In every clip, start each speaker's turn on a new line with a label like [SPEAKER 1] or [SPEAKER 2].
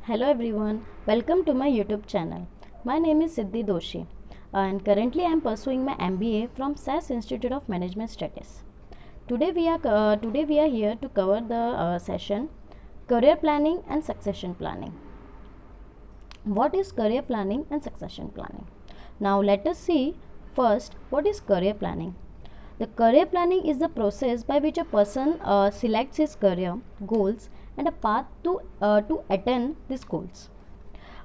[SPEAKER 1] Hello everyone, welcome to my YouTube channel. My name is Siddhi Doshi and currently I am pursuing my MBA from SAS Institute of Management Studies. Today we are here to cover the session career planning and succession planning. What is career planning and succession planning? Now let us see first what is career planning. The career planning is the process by which a person selects his career goals and a path to attain these goals.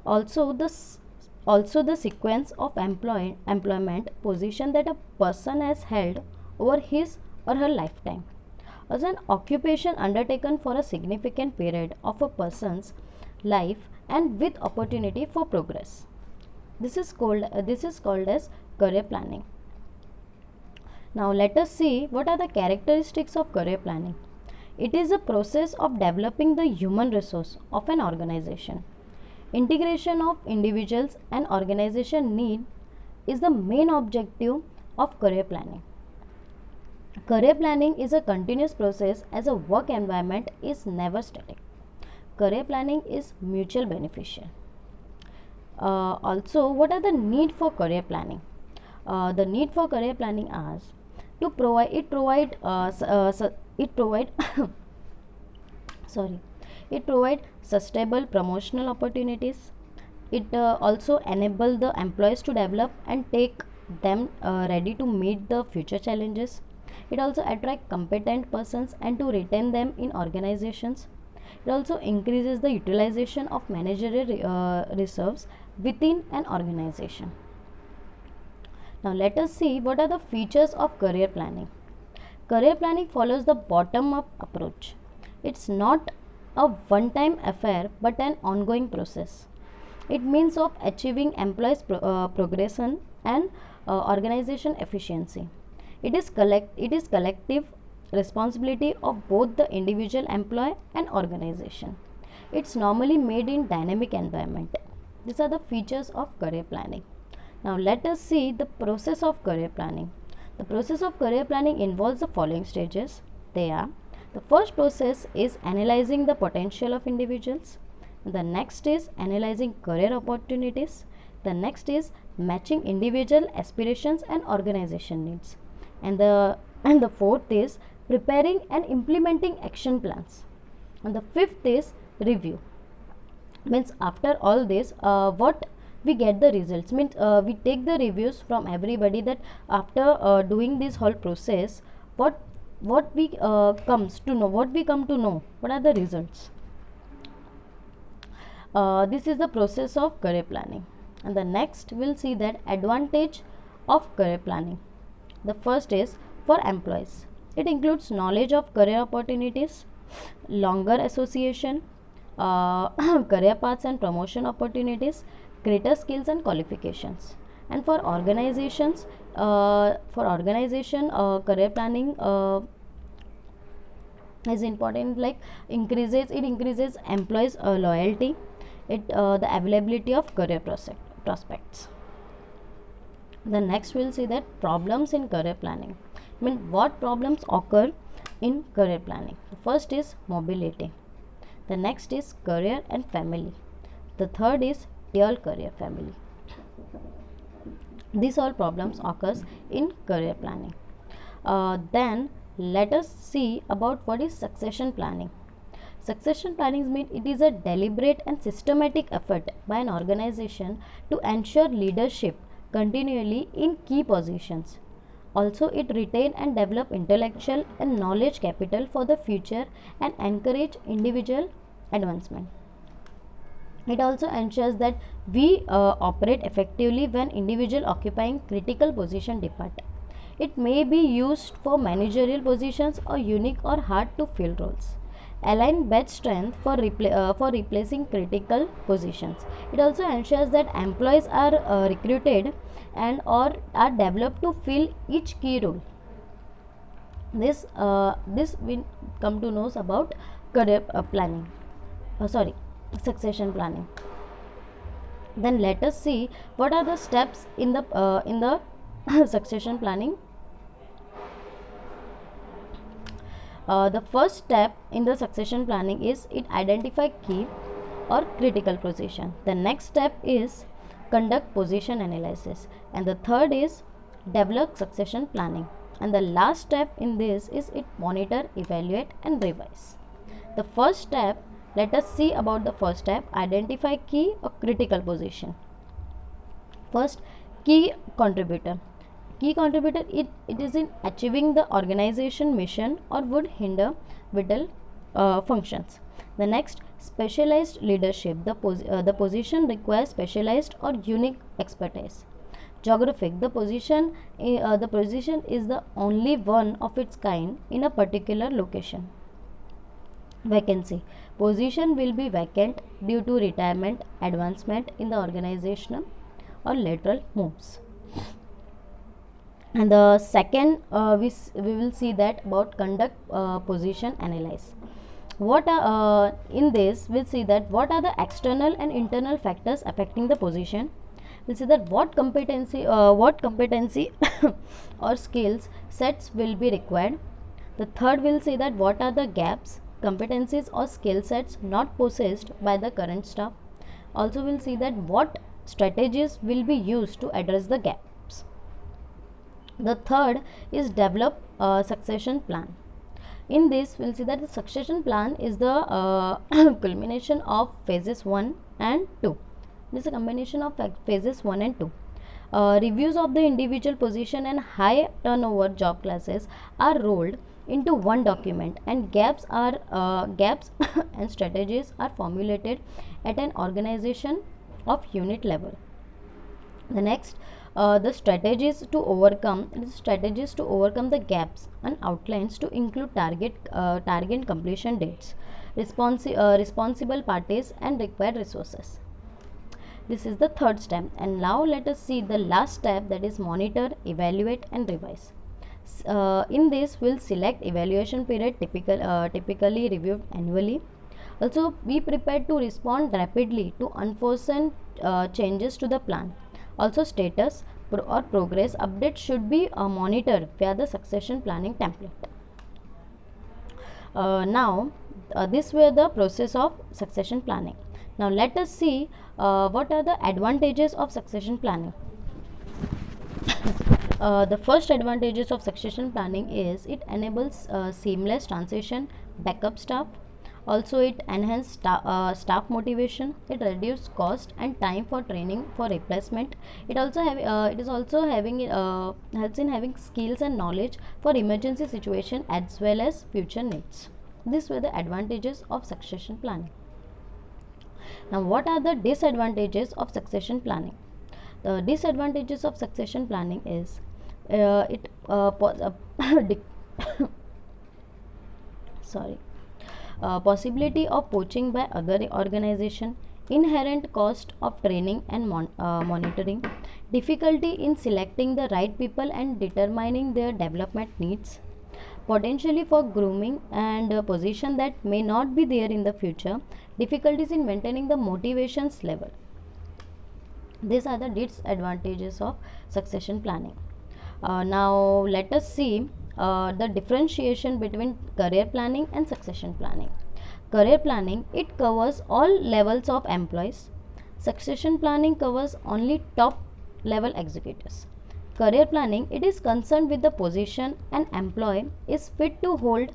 [SPEAKER 1] Also, the sequence of employment position that a person has held over his or her lifetime. As an occupation undertaken for a significant period of a person's life and with opportunity for progress. This is called as career planning. Now let us see what are the characteristics of career planning. It is a process of developing the human resource of an organization. Integration of individuals and organization need is the main objective of career planning. Career planning is a continuous process as a work environment is never static. Career planning is mutual beneficial. Also, what are the need for career planning? The need for career planning is to provide it provide sorry it provide sustainable promotional opportunities. It also enable the employees to develop and take them ready to meet the future challenges. It also attract competent persons and to retain them in organizations. It also increases the utilization of managerial reserves within an organization. Now let us see what are the features of career planning. Career planning follows the bottom up approach. It's not a one time affair but an ongoing process. It means of achieving employees progression and organization efficiency. It is collective responsibility of both the individual employee and organization. It's normally made in dynamic environment. These are the features of career planning. Now let us see the process of career planning. The process of career planning involves the following stages. They are: the first process is analyzing the potential of individuals. The next is analyzing career opportunities. The next is matching individual aspirations and organization needs. And the fourth is preparing and implementing action plans. And the fifth is review. Means after all this, what we get the results means we take the reviews from everybody that after doing this whole process, what we come to know what are the results. This is the process of career planning. And the next we'll see that advantage of career planning. The first is for employees. It includes knowledge of career opportunities, longer association, career paths and promotion opportunities, greater skills and qualifications. And for organizations, career planning is important. Like it increases employees loyalty. The availability of career prospects. The next we'll see that problems in career planning. I mean, what problems occur in career planning? The first is mobility. The next is career and family. The third is dual career family. These all problems occurs in career planning. Then let us see about what is succession planning. Succession planning means it is a deliberate and systematic effort by an organization to ensure leadership continually in key positions. Also, it retain and develop intellectual and knowledge capital for the future and encourage individual advancement. It also ensures that we operate effectively when individual occupying critical position depart. It may be used for managerial positions or unique or hard to fill roles. Align bench strength for replacing critical positions. It also ensures that employees are recruited and or are developed to fill each key role. This we come to know about career planning. Sorry, succession planning. Then let us see what are the steps in the succession planning. The first step in the succession planning is it identify key or critical position. The next step is conduct position analysis, and the third is develop succession planning, and the last step in this is it monitor, evaluate and revise. The first step, let us see about the first step, identify key or critical position. First, key contributor. Key contributor, it is in achieving the organization mission or would hinder vital functions. The next, specialized leadership. The position requires specialized or unique expertise. Geographic, the position is the only one of its kind in a particular location. Vacancy, position will be vacant due to retirement, advancement in the organizational or lateral moves. And the second, we will see that about conduct position analyze. What are in this we'll see that what are the external and internal factors affecting the position. We'll see that what competency or skills sets will be required. The third, we'll see that what are the gaps, competencies or skill sets not possessed by the current staff. Also we'll see that what strategies will be used to address the gaps. The third is develop a succession plan. In this we'll see that the succession plan is the culmination of phases 1 and 2. This is a combination of phases 1 and 2. Reviews of the individual position and high turnover job classes are rolled into one document, and gaps and strategies are formulated at an organization of unit level. The next, the strategies to overcome the gaps and outlines to include target completion dates, responsible parties and required resources. This is the third step, and now let us see the last step, that is monitor, evaluate and revise. In this we'll select evaluation period, typically reviewed annually. Also be prepared to respond rapidly to unforeseen changes to the plan. Also status or progress update should be monitored via the succession planning template. Now this were the process of succession planning. Now let us see what are the advantages of succession planning. The first advantages of succession planning is it enables seamless transition, backup staff. Also it enhances staff motivation. It reduces cost and time for training for replacement. It also helps in having skills and knowledge for emergency situation as well as future needs. These were the advantages of succession planning. Now what are the disadvantages of succession planning? The disadvantages of succession planning is possibility of poaching by other organization, inherent cost of training and monitoring, difficulty in selecting the right people and determining their development needs, potentially for grooming and a position that may not be there in the future, difficulties in maintaining the motivations level. These are the disadvantages of succession planning. Now let us see the differentiation between career planning and succession planning. Career planning, it covers all levels of employees. Succession planning covers only top level executives. Career planning, it is concerned with the position an employee is fit to hold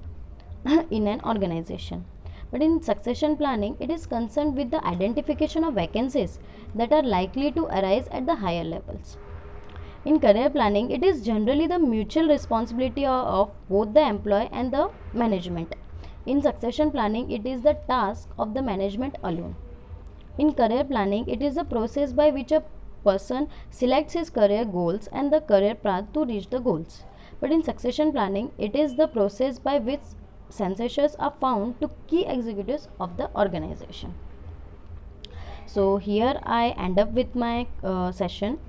[SPEAKER 1] in an organization. But in succession planning, it is concerned with the identification of vacancies that are likely to arise at the higher levels. In career planning, it is generally the mutual responsibility of both the employee and the management. In succession planning, it is the task of the management alone. In career planning, it is the process by which a person selects his career goals and the career path to reach the goals. But in succession planning, it is the process by which successors are found to key executives of the organization. So here I end up with my session,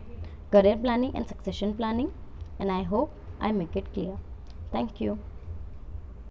[SPEAKER 1] career planning and succession planning, and I hope I make it clear. Thank you.